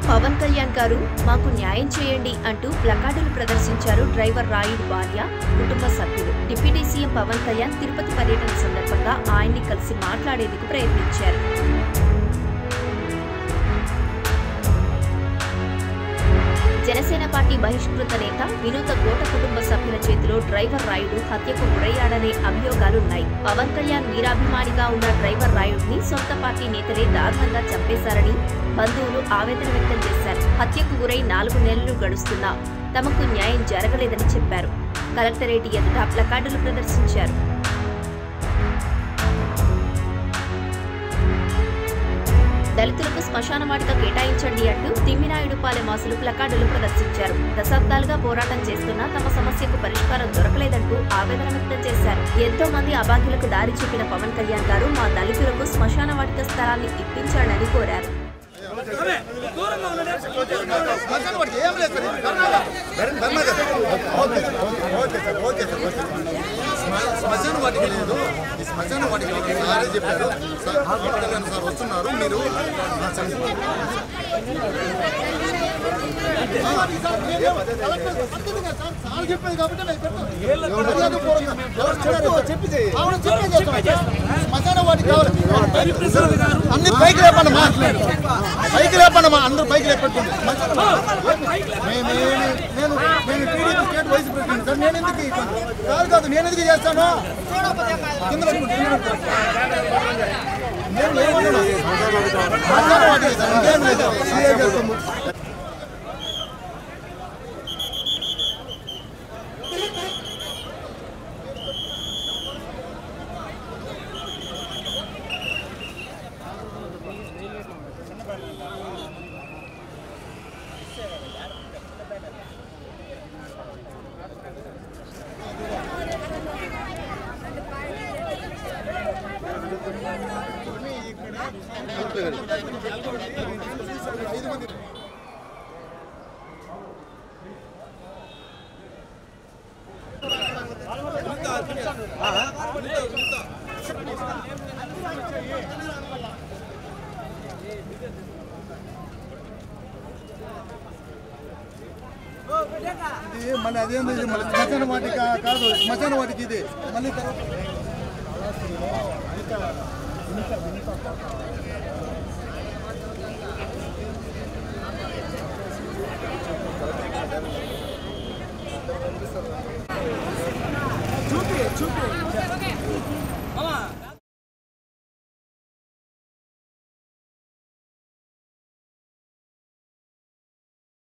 పవన్ కళ్యాణ్ గారు మాకు న్యాయం చేయండి అంటూ ప్లకార్డులు ప్రదర్శించారు డ్రైవర్ రాయుడు భార్య, కుటుంబ సభ్యులు. డిప్యూటీ సీఎం పవన్ కళ్యాణ్ తిరుపతి పర్యటన సందర్భంగా ఆయన్ని కలిసి మాట్లాడేందుకు ప్రయత్నించారు. జనసేన పార్టీ బహిష్కృత నేత వినూత గోట కుటుంబ సభ్యుల చేతిలో డ్రైవర్ రాయుడు హత్యకు గురయ్యాడనే అభియోగాలున్నాయి. పవన్ కళ్యాణ్ వీరాభిమానిగా ఉన్న డ్రైవర్ రాయుడిని సొంత పార్టీ నేతలే దారుణంగా చంపేశారని బంధువులు ఆవేదన వ్యక్తం చేశారు. హత్యకు గురై 4 నెలలు గడుస్తున్నా తమకు న్యాయం జరగలేదని చెప్పారు. కలెక్టరేట్ ఎదుట ప్లకార్డులు ప్రదర్శించారు. దళితులకు శ్మశాన వాటిక కేటాయించండి అంటూ తిమ్మినాయుడుపాలెం వాసులు ప్లకార్డులు ప్రదర్శించారు. దశాబ్దాలుగా పోరాటం చేస్తున్నా తమ సమస్యకు పరిష్కారం దొరకలేదంటూ ఆవేదన వ్యక్తం చేశారు. ఎంతో మంది అభాగ్యులకు దారి చూపిన పవన్ కళ్యాణ్ గారు మా దళితులకు శ్మశాన వాటిక స్థలాన్ని ఇప్పించాలని కోరారు. శ్మశాన వాటిక లేదు, ఈ శ్మశాన వాటిక సారే చెప్పారు. సార్ వస్తున్నారు, మీరు చెప్పేది కాబట్టి శ్మశాన వాటిక కావాలి. అన్ని పైకి లేపండమ్మా, పైకి లేపండమ్మా, అందరూ పైకి లేపెట్టుంది. నేను TDP state vice president sir. నేను ఎందుకు కాదు నేను ఎందుకు చేస్తాను? మళ్ళీ అదేంది, మళ్ళీ శ్మశాన వాటిక కాదు, శ్మశాన వాటికి ఇది మళ్ళీ చూపి